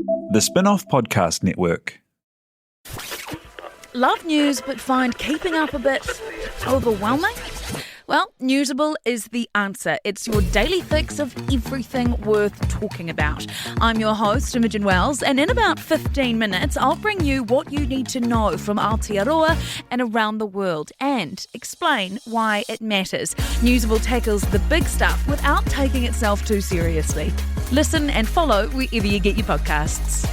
The Spinoff Podcast Network. Love news but find keeping up a bit overwhelming? Well, Newsable is the answer. It's your daily fix of everything worth talking about. I'm your host, Imogen Wells, and in about 15 minutes, I'll bring you what you need to know from Aotearoa and around the world and explain why it matters. Newsable tackles the big stuff without taking itself too seriously. Listen and follow wherever you get your podcasts.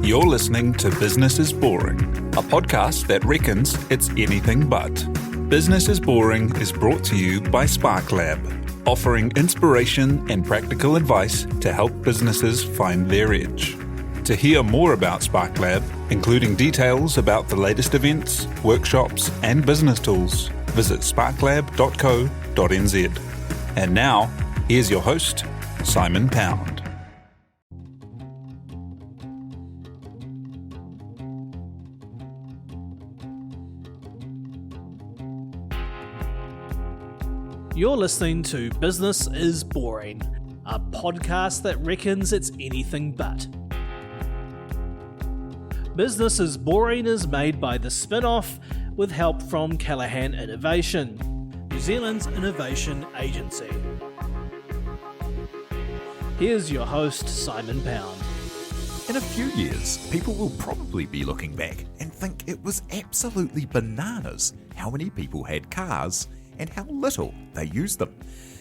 You're listening to Business is Boring, a podcast that reckons it's anything but. Business is Boring is brought to you by SparkLab, offering inspiration and practical advice to help businesses find their edge. To hear more about SparkLab, including details about the latest events, workshops, and business tools, visit sparklab.co.nz. And now, here's your host, Simon Pound. You're listening to Business is Boring, a podcast that reckons it's anything but. Business is Boring is made by the Spinoff with help from Callaghan Innovation, New Zealand's innovation agency. Here's your host, Simon Pound. In a few years, people will probably be looking back and think it was absolutely bananas how many people had cars and how little they use them.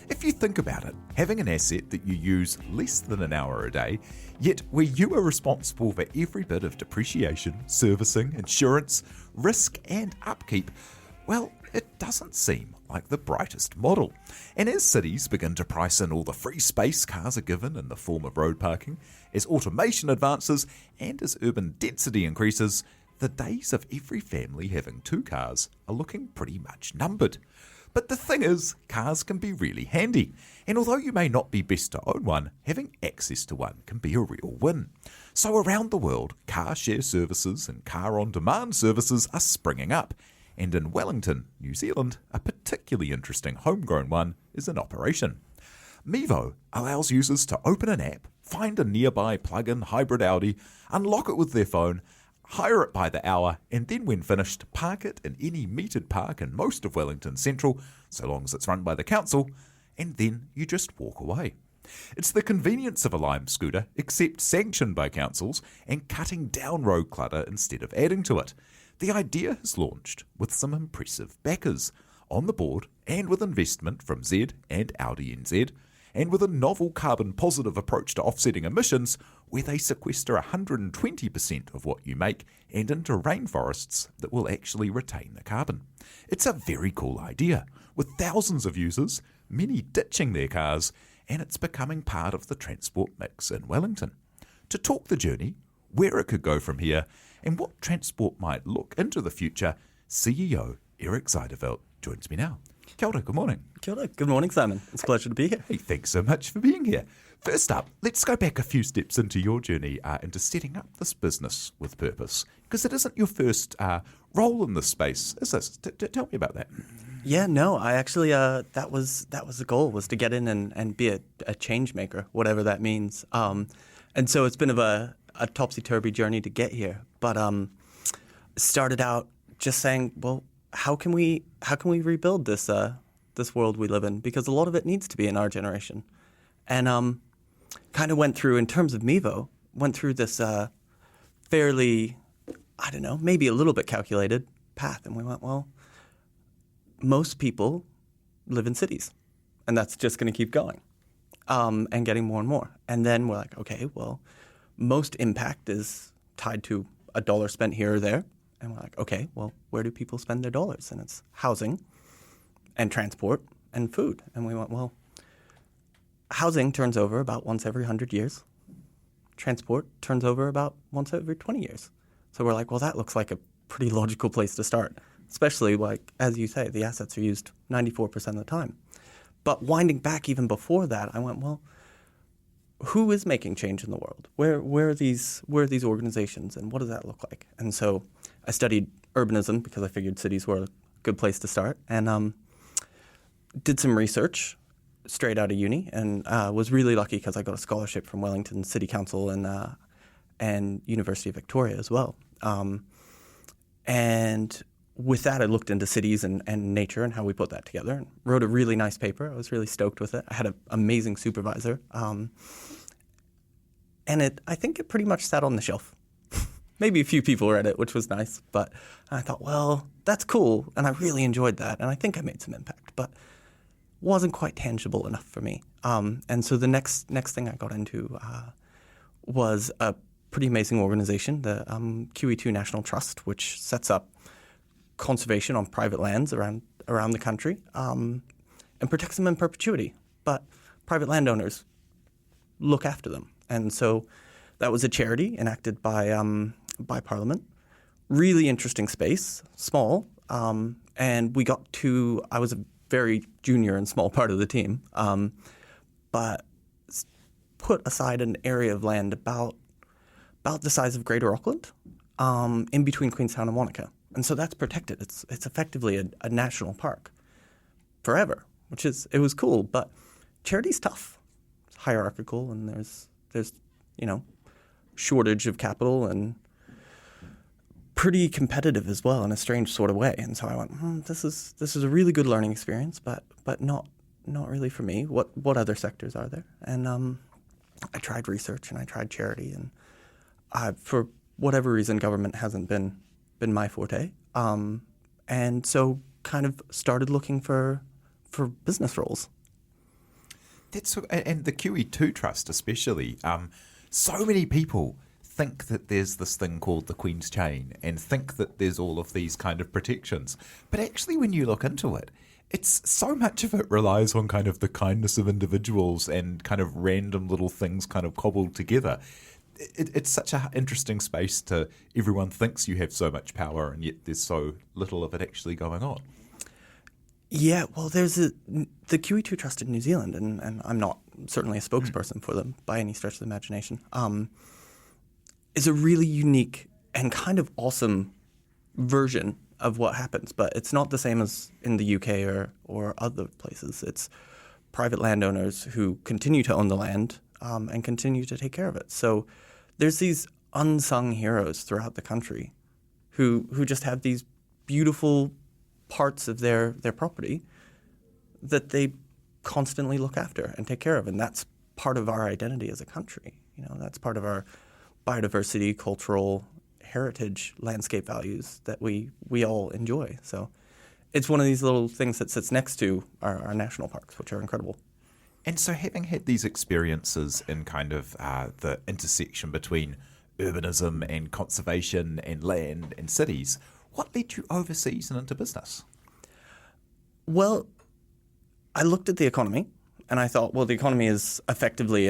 If you think about it, having an asset that you use less than an hour a day, yet where you are responsible for every bit of depreciation, servicing, insurance, risk and upkeep, well, it doesn't seem like the brightest model. And as cities begin to price in all the free space cars are given in the form of road parking, as automation advances and as urban density increases, the days of every family having 2 cars are looking pretty much numbered. But the thing is, cars can be really handy, and although you may not be best to own one, having access to one can be a real win. So around the world, car share services and car-on-demand services are springing up, and in Wellington, New Zealand, a particularly interesting homegrown one is in operation. Mevo allows users to open an app, find a nearby plug-in hybrid Audi, unlock it with their phone, hire it by the hour, and then when finished, park it in any metered park in most of Wellington Central, so long as it's run by the council, and then you just walk away. It's the convenience of a Lime scooter, except sanctioned by councils, and cutting down road clutter instead of adding to it. The idea has launched with some impressive backers on the board, and with investment from Z and Audi NZ, and with a novel carbon-positive approach to offsetting emissions, where they sequester 120% of what you make and into rainforests that will actually retain the carbon. It's a very cool idea, with thousands of users, many ditching their cars, and it's becoming part of the transport mix in Wellington. To talk the journey, where it could go from here, and what transport might look into the future, CEO Erik Zydervelt joins me now. Kia ora, good morning. Kia ora, good morning, Simon. It's a pleasure to be here. Hey, thanks so much for being here. First up, let's go back a few steps into your journey into setting up this business with purpose, because it isn't your first role in this space, is this? Tell me about that. Yeah, no, I actually, that was the goal, was to get in and be a change maker, whatever that means. And so it's been a topsy-turvy journey to get here. But started out just saying, well, how can we rebuild this world we live in? Because a lot of it needs to be in our generation. And kind of went through, in terms of Mevo, this fairly, I don't know, maybe a little bit calculated path. And we went, well, most people live in cities, and that's just going to keep going and getting more and more. And then we're like, okay, well, most impact is tied to a dollar spent here or there. And we're like, okay, well, where do people spend their dollars? And it's housing and transport and food. And we went, well, housing turns over about once every 100 years. Transport turns over about once every 20 years. So we're like, well, that looks like a pretty logical place to start, especially like, as you say, the assets are used 94% of the time. But winding back even before that, I went, well, who is making change in the world? Where are these organizations, and what does that look like? And so I studied urbanism because I figured cities were a good place to start, and did some research straight out of uni, and was really lucky because I got a scholarship from Wellington City Council and University of Victoria as well. And with that, I looked into cities and nature and how we put that together, and wrote a really nice paper. I was really stoked with it. I had an amazing supervisor. And I think it pretty much sat on the shelf. Maybe a few people read it, which was nice. But I thought, well, that's cool. And I really enjoyed that. And I think I made some impact, but wasn't quite tangible enough for me. And so the next thing I got into was a pretty amazing organization, the QE2 National Trust, which sets up conservation on private lands around the country and protects them in perpetuity. But private landowners look after them. And so that was a charity enacted by Parliament. Really interesting space, small. And I was a very junior and small part of the team, but put aside an area of land about the size of Greater Auckland, in between Queenstown and Wanaka. And so that's protected. It's effectively a national park forever, it was cool. But charity's tough. It's hierarchical, and there's shortage of capital and pretty competitive as well in a strange sort of way. And so I went, this is a really good learning experience, but not really for me. What other sectors are there? And I tried research and I tried charity, and for whatever reason, government hasn't been my forte. And so kind of started looking for business roles. And the QE2 Trust especially, so many people think that there's this thing called the Queen's Chain and think that there's all of these kind of protections. But actually when you look into it, it's so much of it relies on kind of the kindness of individuals and kind of random little things kind of cobbled together. It's such an interesting space to everyone thinks you have so much power and yet there's so little of it actually going on. Yeah, well, there's the QE2 Trust in New Zealand, and I'm not certainly a spokesperson for them by any stretch of the imagination, is a really unique and kind of awesome version of what happens. But it's not the same as in the UK or other places. It's private landowners who continue to own the land and continue to take care of it. So there's these unsung heroes throughout the country who just have these beautiful parts of their property that they constantly look after and take care of. And that's part of our identity as a country. That's part of our biodiversity, cultural heritage, landscape values that we all enjoy. So it's one of these little things that sits next to our national parks, which are incredible. And so having had these experiences in kind of the intersection between urbanism and conservation and land and cities, what led you overseas and into business? Well, I looked at the economy and I thought, well, the economy is effectively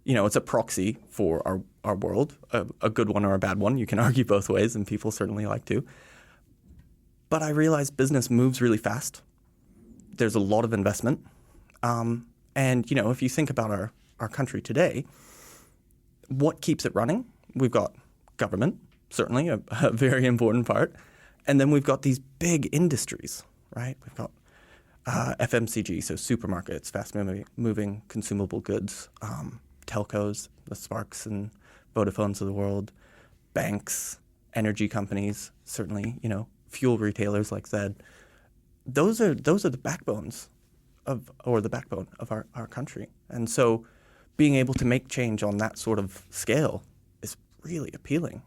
it's a proxy for our world, a good one or a bad one. You can argue both ways, and people certainly like to. But I realized business moves really fast. There's a lot of investment. And, if you think about our country today, what keeps it running? We've got government, certainly a very important part. And then we've got these big industries, right? We've got FMCG, so supermarkets, fast-moving consumable goods, telcos, the Sparks and Vodafones of the world, banks, energy companies, certainly, fuel retailers like Zed. Those are the backbones of our country. And so being able to make change on that sort of scale is really appealing.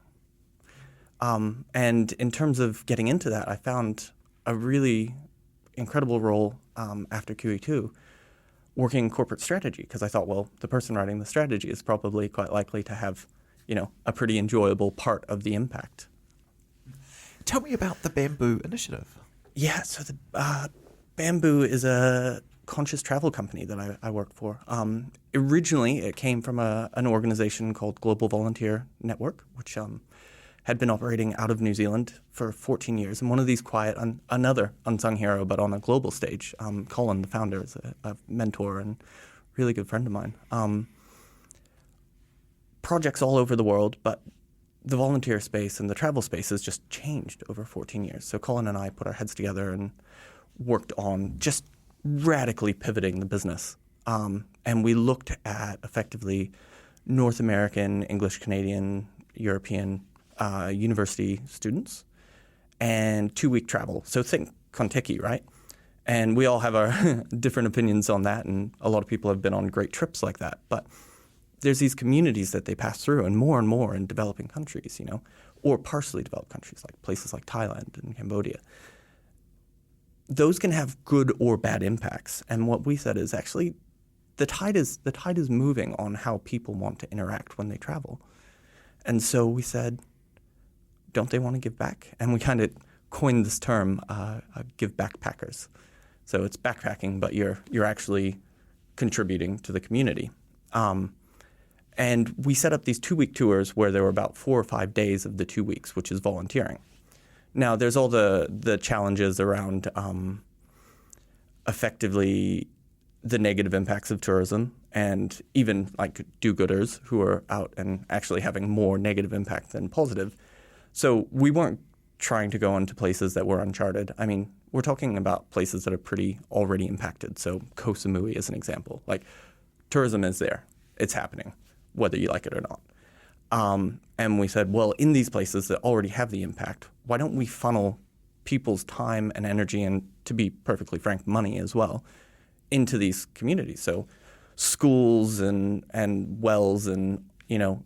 And in terms of getting into that, I found a really incredible role after QE2 working corporate strategy, because I thought, well, the person writing the strategy is probably quite likely to have, a pretty enjoyable part of the impact. Tell me about the Bamboo Initiative. Yeah, so the Bamboo is a conscious travel company that I work for. Originally, it came from an organization called Global Volunteer Network, which had been operating out of New Zealand for 14 years. And one of these another unsung hero, but on a global stage, Colin, the founder, is a mentor and really good friend of mine. Projects all over the world, but the volunteer space and the travel space has just changed over 14 years. So Colin and I put our heads together and worked on just radically pivoting the business. And we looked at effectively North American, English, Canadian, European university students and 2-week travel. So think Kontiki, right? And we all have our different opinions on that, and a lot of people have been on great trips like that. But there's these communities that they pass through, and more in developing countries, or partially developed countries, like places like Thailand and Cambodia. Those can have good or bad impacts. And what we said is actually the tide is moving on how people want to interact when they travel. And so we said, don't they want to give back? And we kind of coined this term, give backpackers. So it's backpacking, but you're actually contributing to the community. And we set up these 2-week tours where there were about 4 or 5 days of the 2 weeks, which is volunteering. Now, there's all the challenges around effectively the negative impacts of tourism, and even like do-gooders who are out and actually having more negative impact than positive. So we weren't trying to go into places that were uncharted. I mean, we're talking about places that are pretty already impacted. So Koh Samui is an example. Like, tourism is there. It's happening, whether you like it or not. And we said, well, in these places that already have the impact, why don't we funnel people's time and energy, and to be perfectly frank, money as well, into these communities? So schools and wells and,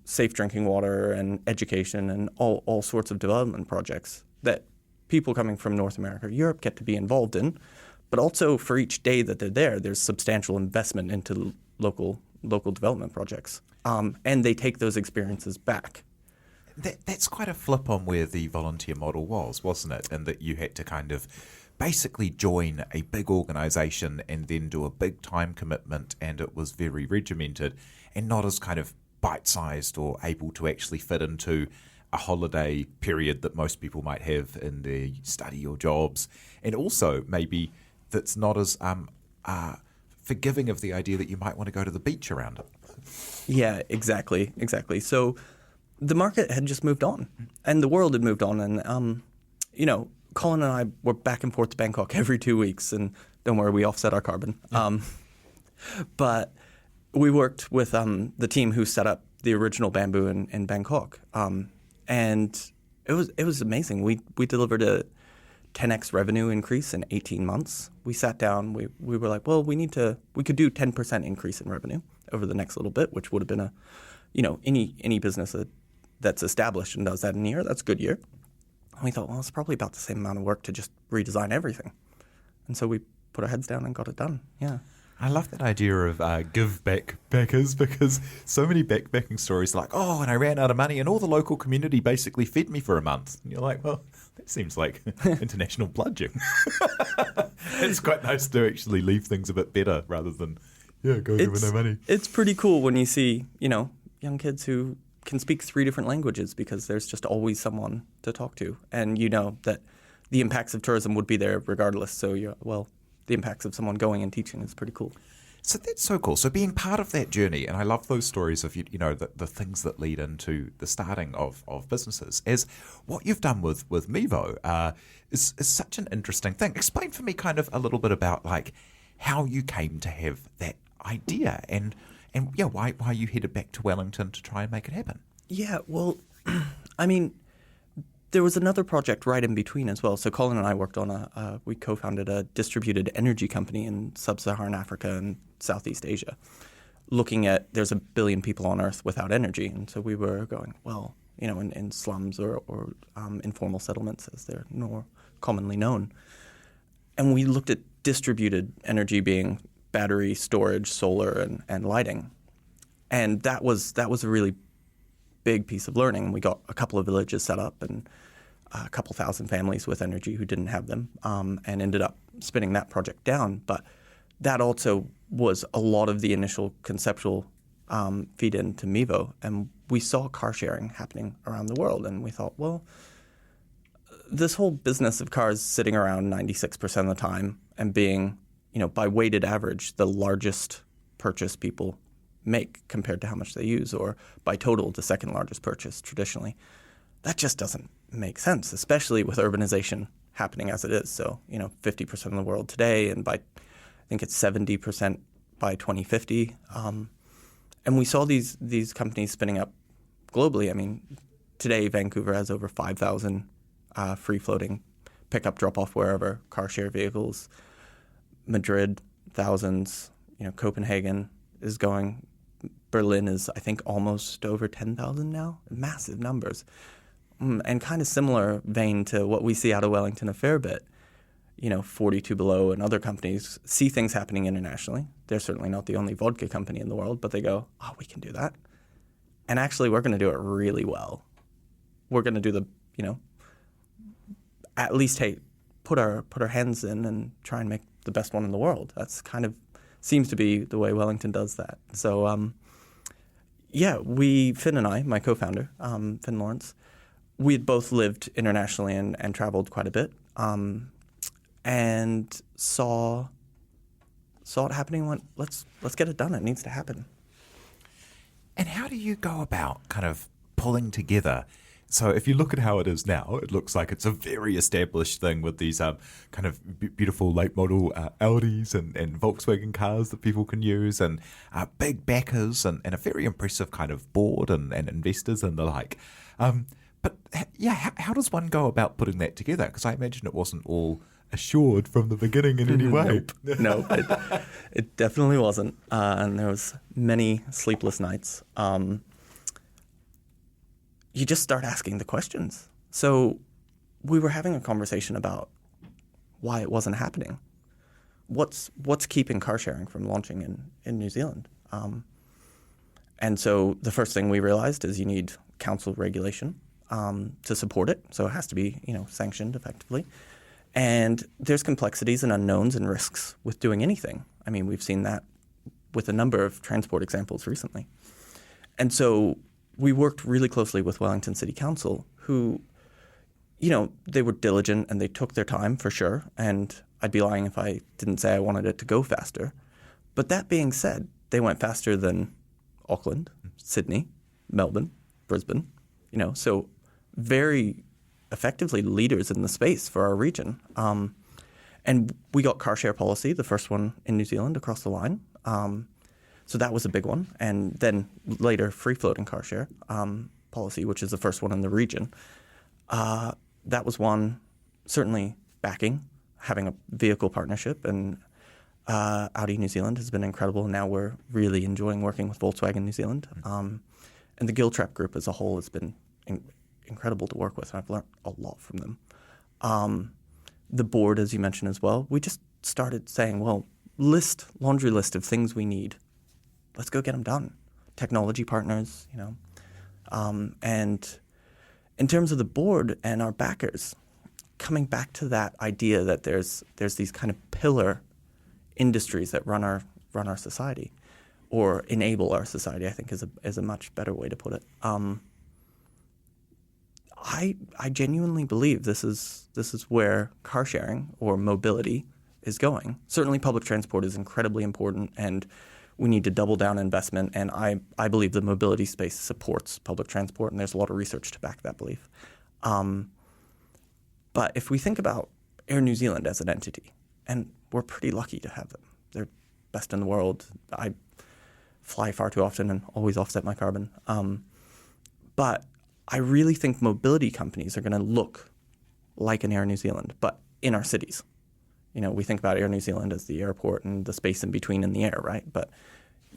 safe drinking water and education and all sorts of development projects that people coming from North America or Europe get to be involved in. But also for each day that they're there, there's substantial investment into local development projects. And they take those experiences back. That's quite a flip on where the volunteer model was, wasn't it? And that you had to kind of basically join a big organisation and then do a big time commitment, and it was very regimented and not as kind of bite-sized or able to actually fit into a holiday period that most people might have in their study or jobs. And also maybe that's not as forgiving of the idea that you might want to go to the beach around it. Yeah, exactly. So the market had just moved on, and the world had moved on, and Colin and I were back and forth to Bangkok every 2 weeks, and don't worry, we offset our carbon. Yeah. But we worked with the team who set up the original Bamboo in Bangkok, and it was amazing. We delivered a 10x revenue increase in 18 months. We sat down. We were like, well, we could do 10% increase in revenue over the next little bit, which would have been any business that's established and does that in a year, that's a good year. And we thought, well, it's probably about the same amount of work to just redesign everything. And so we put our heads down and got it done. Yeah. I love that idea of give backpackers, because so many backpacking stories are like, oh, and I ran out of money and all the local community basically fed me for a month. And you're like, well, that seems like international bludgeoning. It's quite nice to actually leave things a bit better rather than, go give me no money. It's pretty cool when you see, young kids who can speak 3 different languages because there's just always someone to talk to. And you know that the impacts of tourism would be there regardless. So, the impacts of someone going and teaching is pretty cool. So that's so cool. So being part of that journey, and I love those stories of, the things that lead into the starting of businesses, as what you've done with Mevo is such an interesting thing. Explain for me kind of a little bit about like how you came to have that idea and why you headed back to Wellington to try and make it happen. Yeah, well, I mean, there was another project right in between as well. So Colin and I worked on we co-founded a distributed energy company in sub-Saharan Africa and Southeast Asia, looking at there's 1 billion people on Earth without energy. And so we were going, well, in slums or informal settlements as they're more commonly known. And we looked at distributed energy being battery storage, solar, and lighting. And that was a really big piece of learning. We got a couple of villages set up and a couple thousand families with energy who didn't have them, and ended up spinning that project down. But that also was a lot of the initial conceptual feed into Mevo. And we saw car sharing happening around the world. And we thought, well, this whole business of cars sitting around 96% of the time and being, by weighted average, the largest purchase people make compared to how much they use, or by total, the second largest purchase traditionally. That just doesn't make sense, especially with urbanization happening as it is. So, 50% of the world today, and I think it's 70% by 2050. And we saw these companies spinning up globally. I mean, today Vancouver has over 5,000 free-floating pick-up, drop-off, wherever car share vehicles. Madrid, thousands. Copenhagen is going. Berlin is, I think, almost over 10,000 now. Massive numbers. And kind of similar vein to what we see out of Wellington a fair bit. 42 Below and other companies see things happening internationally. They're certainly not the only vodka company in the world, but they go, oh, we can do that. And actually, we're going to do it really well. We're going to do at least, hey, put our hands in and try and make the best one in the world. That's kind of seems to be the way Wellington does that. So, Finn and I, my co-founder, Finn Lawrence, we had both lived internationally and traveled quite a bit, and saw it happening and went, let's get it done. It needs to happen. And how do you go about kind of pulling together? So if you look at how it is now, it looks like it's a very established thing with these kind of beautiful late model Audis and Volkswagen cars that people can use, and big backers and a very impressive kind of board and investors and the like. But how does one go about putting that together? Because I imagine it wasn't all assured from the beginning in any way. Nope, it definitely wasn't. And there was many sleepless nights. You just start asking the questions. So we were having a conversation about why it wasn't happening. What's keeping car sharing from launching in New Zealand? And so the first thing we realized is you need council regulation to support it. So it has to be sanctioned effectively. And there's complexities and unknowns and risks with doing anything. I mean, we've seen that with a number of transport examples recently. And so we worked really closely with Wellington City Council, who, they were diligent and they took their time for sure. And I'd be lying if I didn't say I wanted it to go faster. But that being said, they went faster than Auckland, Sydney, Melbourne, Brisbane, so very effectively leaders in the space for our region. And we got car share policy, the first one in New Zealand, across the line. So that was a big one. And then later, free-floating car share policy, which is the first one in the region. That was one, certainly backing, having a vehicle partnership. And Audi New Zealand has been incredible. Now we're really enjoying working with Volkswagen New Zealand. And the Giltrap group as a whole has been incredible to work with. I've learned a lot from them. The board, as you mentioned as well, we just started saying, well, laundry list of things we need. Let's go get them done. Technology partners, and in terms of the board and our backers, coming back to that idea that there's these kind of pillar industries that run our society, or enable our society, I think is a much better way to put it. I genuinely believe this is where car sharing or mobility is going. Certainly public transport is incredibly important, and we need to double down investment. And I believe the mobility space supports public transport, and there's a lot of research to back that belief. But if we think about Air New Zealand as an entity, and we're pretty lucky to have them. They're best in the world. I fly far too often and always offset my carbon. But I really think mobility companies are going to look like an Air New Zealand, but in our cities. We think about Air New Zealand as the airport and the space in between in the air, right? But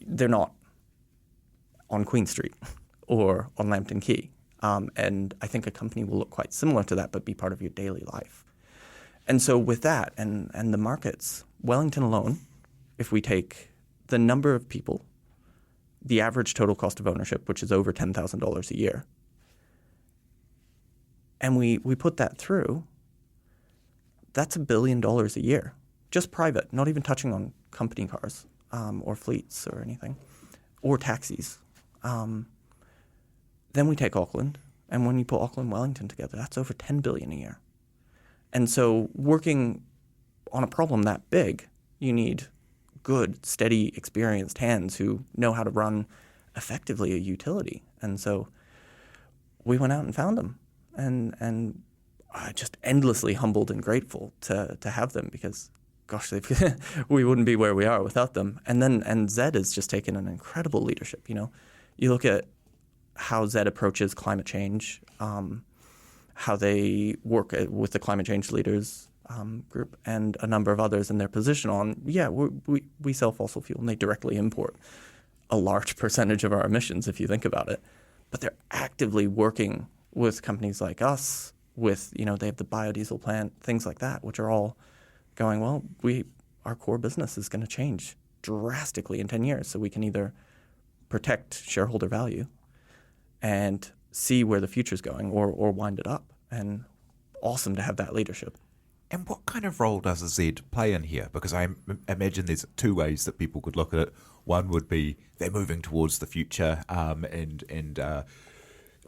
they're not on Queen Street or on Lambton Quay. And I think a company will look quite similar to that, but be part of your daily life. And so with that and the markets, Wellington alone, if we take the number of people, the average total cost of ownership, which is over $10,000 a year, and we put that through, that's $1 billion a year, just private, not even touching on company cars or fleets or anything, or taxis. Then we take Auckland, and when you put Auckland and Wellington together, that's over $10 billion a year. And so working on a problem that big, you need good, steady, experienced hands who know how to run effectively a utility. And so we went out and found them, and just endlessly humbled and grateful to have them, because gosh, we wouldn't be where we are without them. And Zed has just taken an incredible leadership. You look at how Zed approaches climate change, how they work with the climate change leaders group and a number of others in their position on, we sell fossil fuel and they directly import a large percentage of our emissions if you think about it. But they're actively working with companies like us with, they have the biodiesel plant, things like that, which are all going, well, our core business is going to change drastically in 10 years. So we can either protect shareholder value and see where the future's going or wind it up. And awesome to have that leadership. And what kind of role does a Z play in here? Because I imagine there's two ways that people could look at it. One would be they're moving towards the future and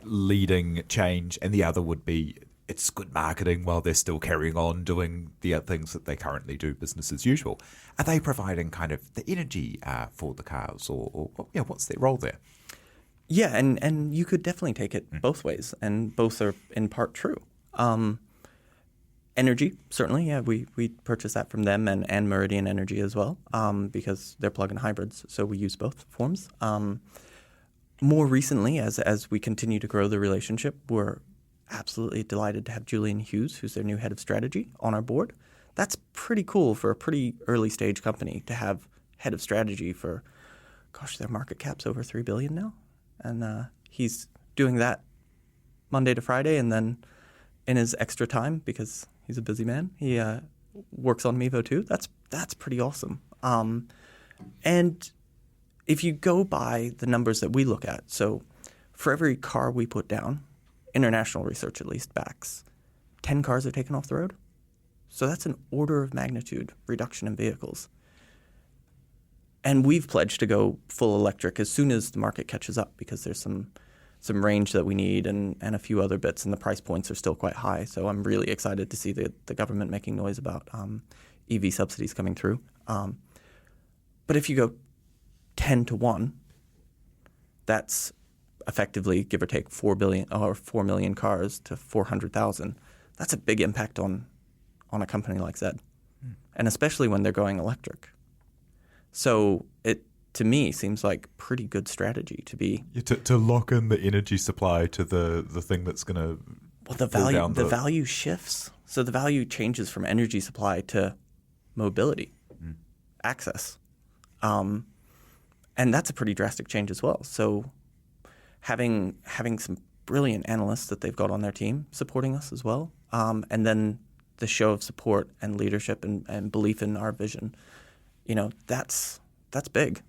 leading change, and the other would be it's good marketing while they're still carrying on doing the things that they currently do, business as usual. Are they providing kind of the energy for the cars, or what's their role there? Yeah, and you could definitely take it both ways, and both are in part true. Energy, certainly, yeah, we purchase that from them and Meridian Energy as well, because they're plug-in hybrids, so we use both forms. More recently, as we continue to grow the relationship, we're absolutely delighted to have Julian Hughes, who's their new head of strategy, on our board. That's pretty cool for a pretty early stage company to have head of strategy for, their market cap's over $3 billion now. And he's doing that Monday to Friday, and then in his extra time, because he's a busy man, he works on Mevo too. That's pretty awesome. And if you go by the numbers that we look at, so for every car we put down, international research at least backs 10 cars are taken off the road. So that's an order of magnitude reduction in vehicles. And we've pledged to go full electric as soon as the market catches up, because there's some range that we need and a few other bits, and the price points are still quite high. So I'm really excited to see the government making noise about EV subsidies coming through. But if you go 10 to 1, that's effectively, give or take, 4 million cars to 400,000. That's a big impact on a company like Zed, and especially when they're going electric. So it, to me, seems like pretty good strategy to be to lock in the energy supply to the thing that's going to the value shifts. So the value changes from energy supply to mobility, access, and that's a pretty drastic change as well. So having some brilliant analysts that they've got on their team supporting us as well, and then the show of support and leadership and belief in our vision, that's big.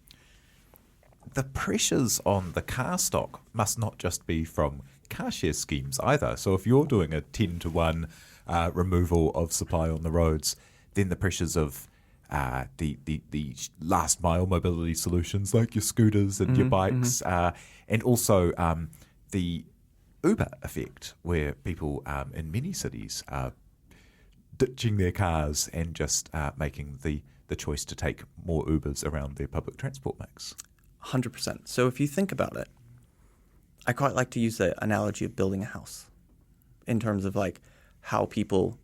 The pressures on the car stock must not just be from car share schemes either. So if you're doing a 10 to 1 removal of supply on the roads, then the pressures of the last mile mobility solutions like your scooters and your bikes, and also the Uber effect, where people in many cities are ditching their cars and just making the choice to take more Ubers around their public transport mix. 100%. So if you think about it, I quite like to use the analogy of building a house in terms of like how people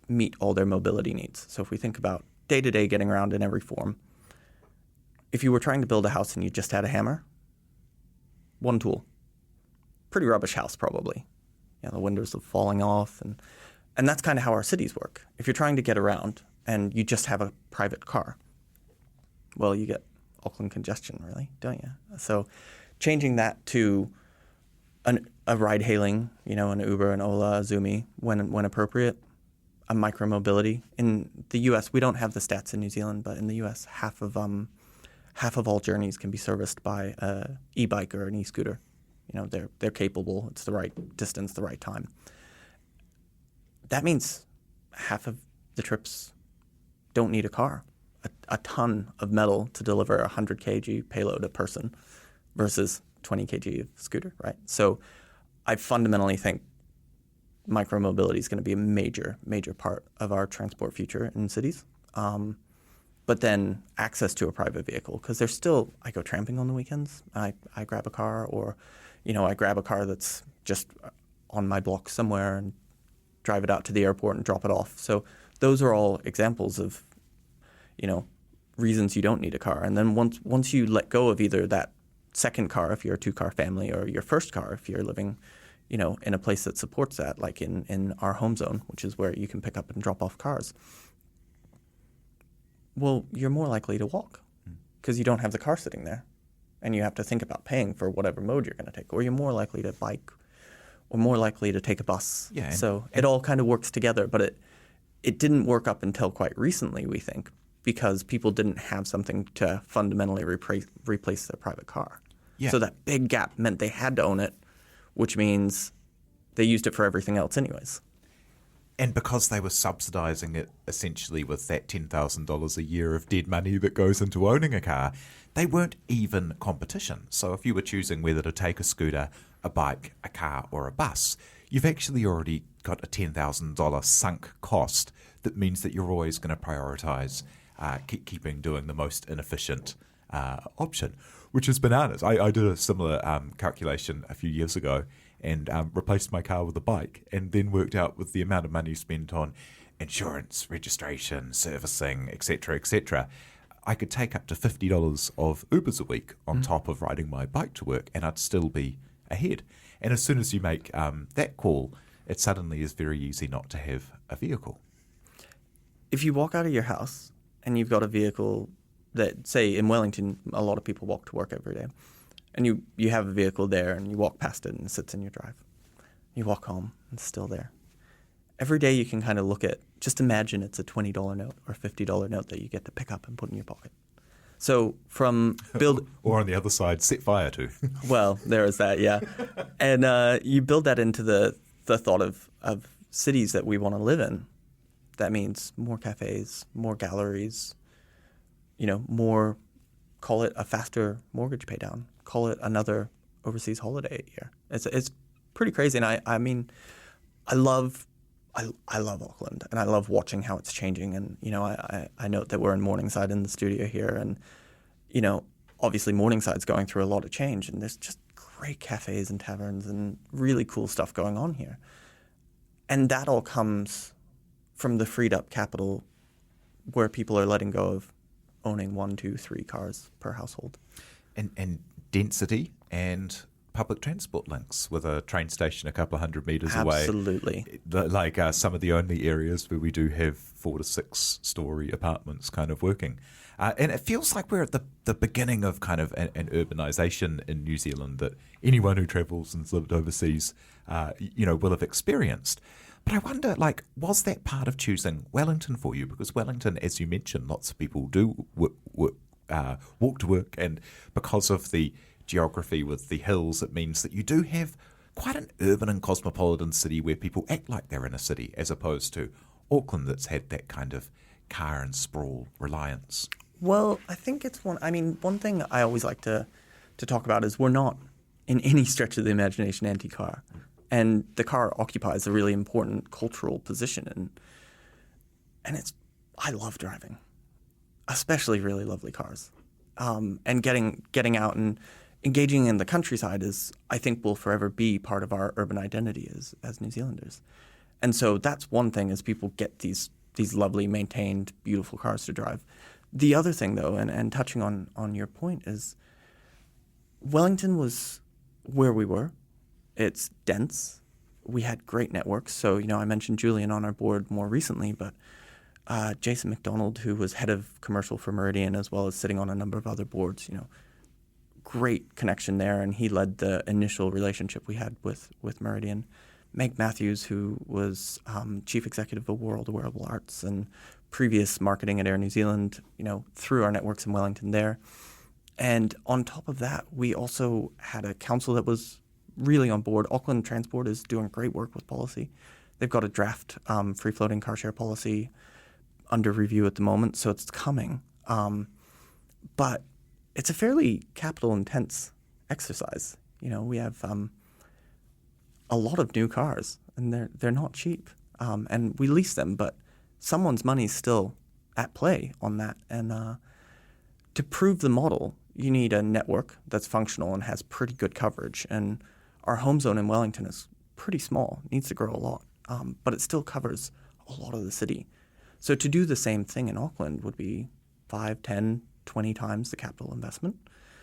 meet all their mobility needs. So if we think about day-to-day getting around in every form, if you were trying to build a house and you just had a hammer, one tool, pretty rubbish house probably. The windows are falling off, and that's kind of how our cities work. If you're trying to get around and you just have a private car, well, you get Auckland congestion, really, don't you? So changing that to a ride-hailing, an Uber, an Ola, a Zumi, when appropriate, a micro-mobility. In the U.S., we don't have the stats in New Zealand, but in the U.S., half of all journeys can be serviced by an e-bike or an e-scooter. They're capable. It's the right distance, the right time. That means half of the trips don't need a car. A ton of metal to deliver a 100 kg payload a person versus 20 kg of scooter, right? So I fundamentally think micromobility is going to be a major, major part of our transport future in cities. but then access to a private vehicle, because there's still, I go tramping on the weekends. I grab a car, or, I grab a car that's just on my block somewhere and drive it out to the airport and drop it off. So those are all examples of, reasons you don't need a car. And then once you let go of either that second car, if you're a 2-car family, or your first car, if you're living, in a place that supports that, like in our home zone, which is where you can pick up and drop off cars, well, you're more likely to walk because you don't have the car sitting there and you have to think about paying for whatever mode you're going to take. Or you're more likely to bike, or more likely to take a bus. Yeah, so it all kind of works together. But it didn't work up until quite recently, we think, because people didn't have something to fundamentally replace their private car. Yeah. So that big gap meant they had to own it, which means they used it for everything else anyways. And because they were subsidising it essentially with that $10,000 a year of dead money that goes into owning a car, they weren't even competition. So if you were choosing whether to take a scooter, a bike, a car or a bus, you've actually already got a $10,000 sunk cost that means that you're always going to prioritise keeping doing the most inefficient option, which is bananas. I did a similar calculation a few years ago and replaced my car with a bike, and then worked out with the amount of money spent on insurance, registration, servicing, etc., I could take up to $50 of Ubers a week on top of riding my bike to work, and I'd still be ahead. And as soon as you make that call, it suddenly is very easy not to have a vehicle. If you walk out of your house and you've got a vehicle that, say, in Wellington, a lot of people walk to work every day, and you have a vehicle there and you walk past it and it sits in your drive. You walk home and it's still there. Every day you can kind of look at, just imagine it's a $20 note or $50 note that you get to pick up and put in your pocket. So from build... Or on the other side, set fire to. Well, there is that, yeah. And you build that into the thought of cities that we want to live in. That means more cafes, more galleries, more, call it a faster mortgage pay down, call it another overseas holiday a year. It's pretty crazy. And I mean, I love Auckland, and I love watching how it's changing. And, I note that we're in Morningside in the studio here, and, obviously Morningside's going through a lot of change, and there's just great cafes and taverns and really cool stuff going on here. And that all comes from the freed up capital where people are letting go of owning 1, 2, 3 cars per household. And density and public transport links, with a train station a couple of 100 metres away. Absolutely. Like some of the only areas where we do have 4 to 6 story apartments kind of working. And it feels like we're at the beginning of kind of an urbanisation in New Zealand that anyone who travels and's lived overseas, will have experienced. But I wonder, was that part of choosing Wellington for you? Because Wellington, as you mentioned, lots of people do walk to work, and because of the geography with the hills, it means that you do have quite an urban and cosmopolitan city where people act like they're in a city, as opposed to Auckland that's had that kind of car and sprawl reliance. Well, I think it's one thing I always like to talk about is we're not, in any stretch of the imagination, anti-car. And the car occupies a really important cultural position. And I love driving, especially really lovely cars. And getting out and engaging in the countryside I think will forever be part of our urban identity as New Zealanders. And so that's one thing, is people get these lovely, maintained, beautiful cars to drive. The other thing, though, and touching on your point, is Wellington was where we were. It's dense. We had great networks. So, I mentioned Julian on our board more recently, but Jason McDonald, who was head of commercial for Meridian, as well as sitting on a number of other boards, great connection there. And he led the initial relationship we had with Meridian. Meg Matthews, who was chief executive of World of Wearable Arts and previous marketing at Air New Zealand, through our networks in Wellington there. And on top of that, we also had a council that was really on board. Auckland Transport is doing great work with policy. They've got a draft free-floating car share policy under review at the moment, so it's coming. But it's a fairly capital-intense exercise. We have a lot of new cars, and they're not cheap. And we lease them, but someone's money is still at play on that. And to prove the model, you need a network that's functional and has pretty good coverage. And our home zone in Wellington is pretty small, needs to grow a lot, but it still covers a lot of the city. So to do the same thing in Auckland would be 5, 10, 20 times the capital investment.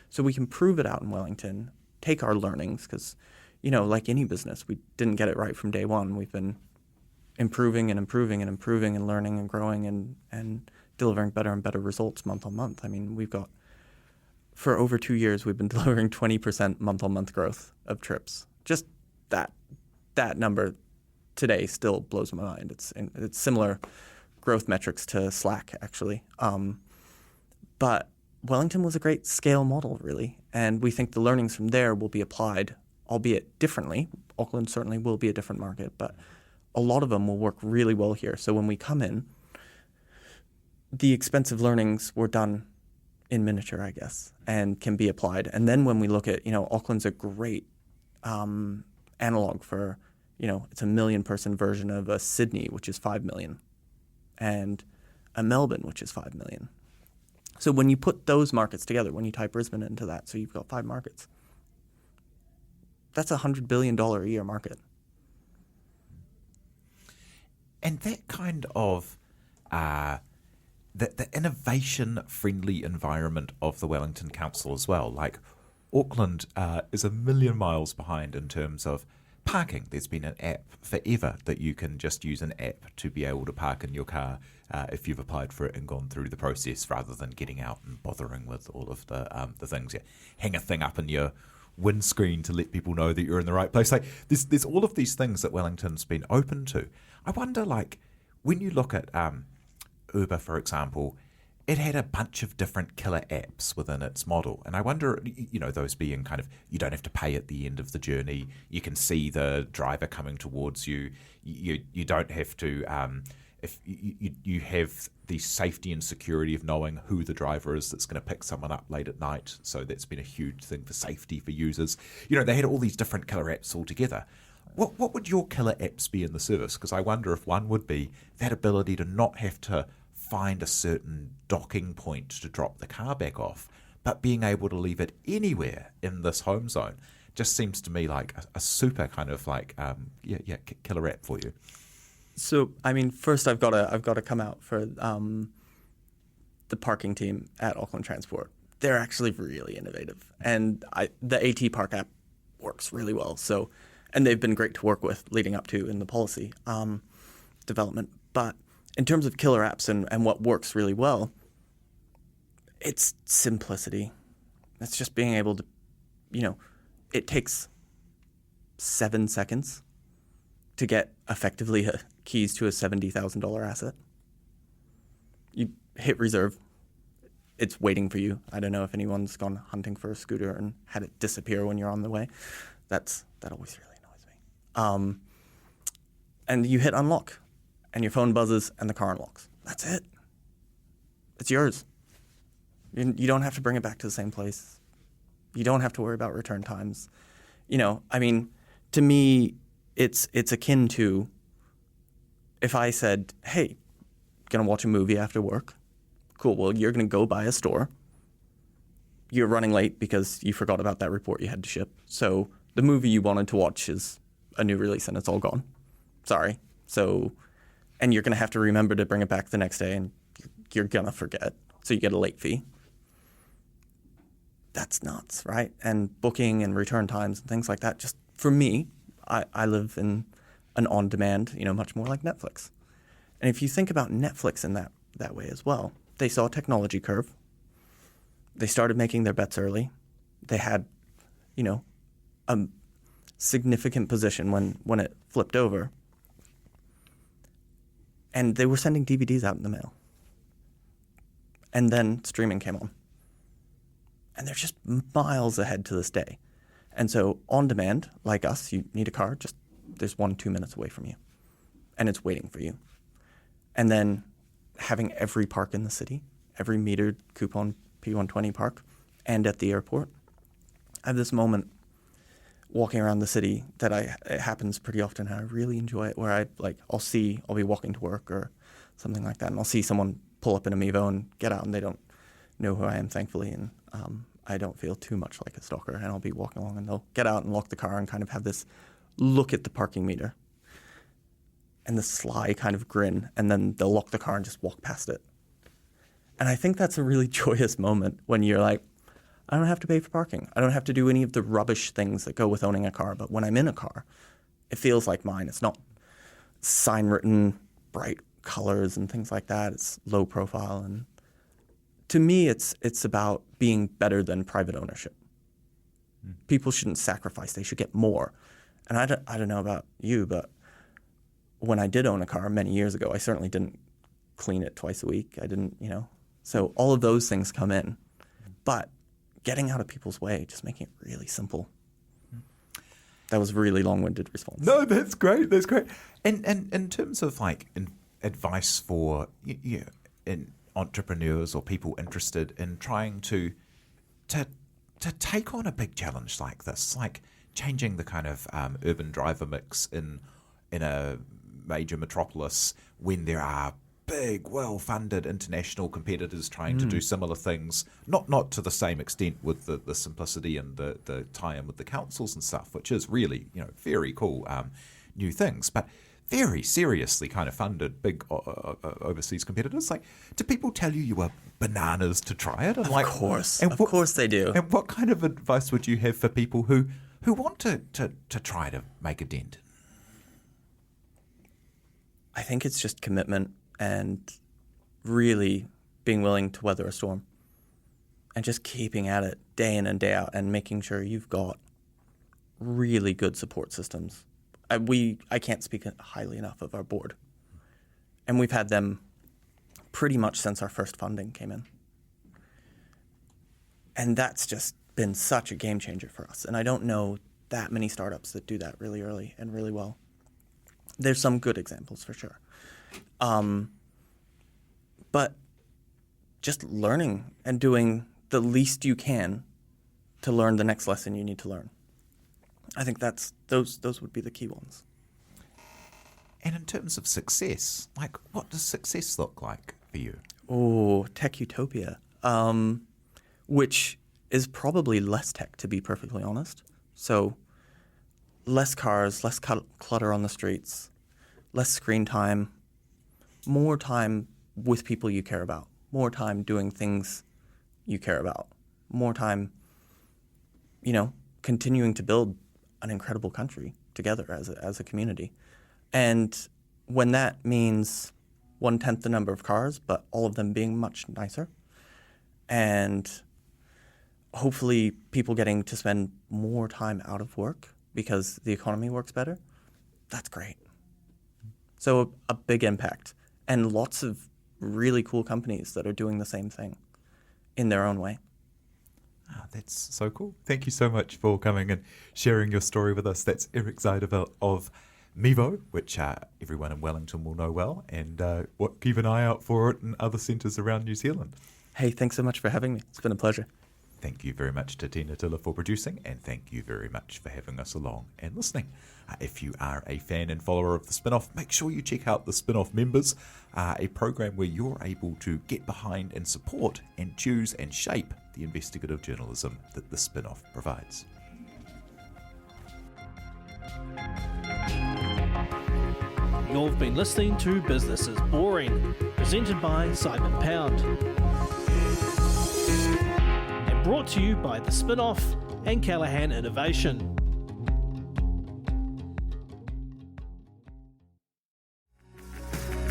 So we can prove it out in Wellington, take our learnings, because, like any business, we didn't get it right from day one. We've been improving and improving and improving and learning and growing and delivering better and better results month on month. I mean, for over 2 years, we've been delivering 20% month-on-month growth of trips. Just that number today still blows my mind. It's similar growth metrics to Slack, actually. But Wellington was a great scale model, really, and we think the learnings from there will be applied, albeit differently. Auckland certainly will be a different market, but a lot of them will work really well here. So when we come in, the expensive learnings were done in miniature, I guess, and can be applied. And then when we look at, Auckland's a great analog for, it's a 1 million person version of a Sydney, which is 5 million, and a Melbourne, which is 5 million. So when you put those markets together, when you type Brisbane into that, so you've got 5 markets, that's a $100 billion a year market. And that kind of the innovation-friendly environment of the Wellington Council as well. Like, Auckland is a million miles behind in terms of parking. There's been an app forever that you can just use an app to be able to park in your car if you've applied for it and gone through the process, rather than getting out and bothering with all of the things. You hang a thing up in your windscreen to let people know that you're in the right place. Like, there's all of these things that Wellington's been open to. I wonder, like, when you look at Uber, for example, it had a bunch of different killer apps within its model. And I wonder, those being kind of, you don't have to pay at the end of the journey. You can see the driver coming towards you. You don't have to, if you have the safety and security of knowing who the driver is that's going to pick someone up late at night. So that's been a huge thing for safety for users. They had all these different killer apps all together. What would your killer apps be in the service? Because I wonder if one would be that ability to not have to find a certain docking point to drop the car back off, but being able to leave it anywhere in this home zone just seems to me like a super kind of like killer app for you. So, I mean, first I've got to come out for the parking team at Auckland Transport. They're actually really innovative, and the AT Park app works really well. So, and they've been great to work with leading up to in the policy development. But in terms of killer apps and what works really well, it's simplicity. It's just being able to, it takes 7 seconds to get effectively keys to a $70,000 asset. You hit reserve. It's waiting for you. I don't know if anyone's gone hunting for a scooter and had it disappear when you're on the way. That always really annoys me. And you hit unlock, and your phone buzzes, and the car unlocks. That's it. It's yours. You don't have to bring it back to the same place. You don't have to worry about return times. To me, it's akin to if I said, hey, gonna watch a movie after work. Cool, well, you're gonna go by a store. You're running late because you forgot about that report you had to ship. So the movie you wanted to watch is a new release and it's all gone. Sorry. So, and you're gonna have to remember to bring it back the next day and you're gonna forget. So you get a late fee. That's nuts, right? And booking and return times and things like that. Just for me, I live in an on-demand, much more like Netflix. And if you think about Netflix in that way as well, they saw a technology curve. They started making their bets early. They had, a significant position when it flipped over. And they were sending DVDs out in the mail. And then streaming came on. And they're just miles ahead to this day. And so on demand, like us, you need a car, just there's 1-2 minutes away from you. And it's waiting for you. And then having every park in the city, every metered coupon P120 park, and at the airport. I have this moment walking around the city that it happens pretty often, and I really enjoy it, where I'll be walking to work or something like that, and I'll see someone pull up in a Mevo and get out, and they don't know who I am, thankfully, and I don't feel too much like a stalker, and I'll be walking along, and they'll get out and lock the car and kind of have this look at the parking meter and the sly kind of grin, and then they'll lock the car and just walk past it. And I think that's a really joyous moment when you're like, I don't have to pay for parking. I don't have to do any of the rubbish things that go with owning a car, but when I'm in a car, it feels like mine. It's not sign-written, bright colors and things like that. It's low profile, and to me, it's about being better than private ownership. People shouldn't sacrifice. They should get more. And I don't know about you, but when I did own a car many years ago, I certainly didn't clean it twice a week. I didn't, So all of those things come in. But getting out of people's way, just making it really simple. That was a really long-winded response. No, that's great. That's great. And in terms of advice for entrepreneurs or people interested in trying to take on a big challenge like this, like changing the kind of urban driver mix in a major metropolis when there are big, well-funded international competitors trying to do similar things, not to the same extent with the simplicity and the tie-in with the councils and stuff, which is really very cool new things, but very seriously kind of funded big overseas competitors. Like, do people tell you are bananas to try it? And of course they do. And what kind of advice would you have for people who want to try to make a dent? I think it's just commitment and really being willing to weather a storm and just keeping at it day in and day out and making sure you've got really good support systems. I can't speak highly enough of our board. And we've had them pretty much since our first funding came in. And that's just been such a game changer for us. And I don't know that many startups that do that really early and really well. There's some good examples for sure. But just learning and doing the least you can to learn the next lesson you need to learn. I think those would be the key ones. And in terms of success, what does success look like for you? Oh, tech utopia, which is probably less tech, to be perfectly honest. So less cars, less clutter on the streets, less screen time, more time with people you care about, more time doing things you care about, more time, continuing to build an incredible country together as a community. And when that means 1/10 the number of cars, but all of them being much nicer, and hopefully people getting to spend more time out of work because the economy works better, that's great. So a big impact, and lots of really cool companies that are doing the same thing in their own way. Oh, that's so cool. Thank you so much for coming and sharing your story with us. That's Erik Zydervelt of Mevo, which everyone in Wellington will know well, and keep an eye out for it in other centres around New Zealand. Hey, thanks so much for having me. It's been a pleasure. Thank you very much to Tina Tiller for producing, and thank you very much for having us along and listening. If you are a fan and follower of the Spinoff, make sure you check out the Spinoff Members, a program where you're able to get behind and support and choose and shape the investigative journalism that the Spinoff provides. You've been listening to Business is Boring, presented by Simon Pound. And brought to you by the Spinoff and Callaghan Innovation.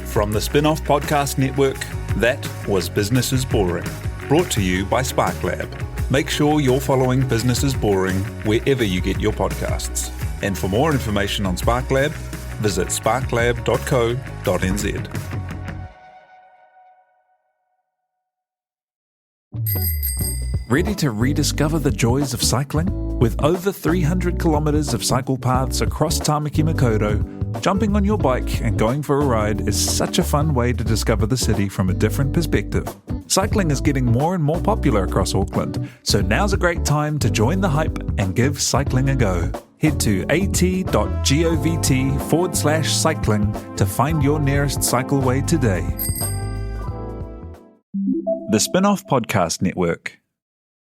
From the Spinoff Podcast Network, that was Business is Boring, brought to you by SparkLab. Make sure you're following Business is Boring wherever you get your podcasts. And for more information on SparkLab, visit sparklab.co.nz. Ready to rediscover the joys of cycling? With over 300 kilometres of cycle paths across Tāmaki Makaurau, jumping on your bike and going for a ride is such a fun way to discover the city from a different perspective. Cycling is getting more and more popular across Auckland, so now's a great time to join the hype and give cycling a go. Head to at.govt/cycling to find your nearest cycleway today. The Spinoff Podcast Network.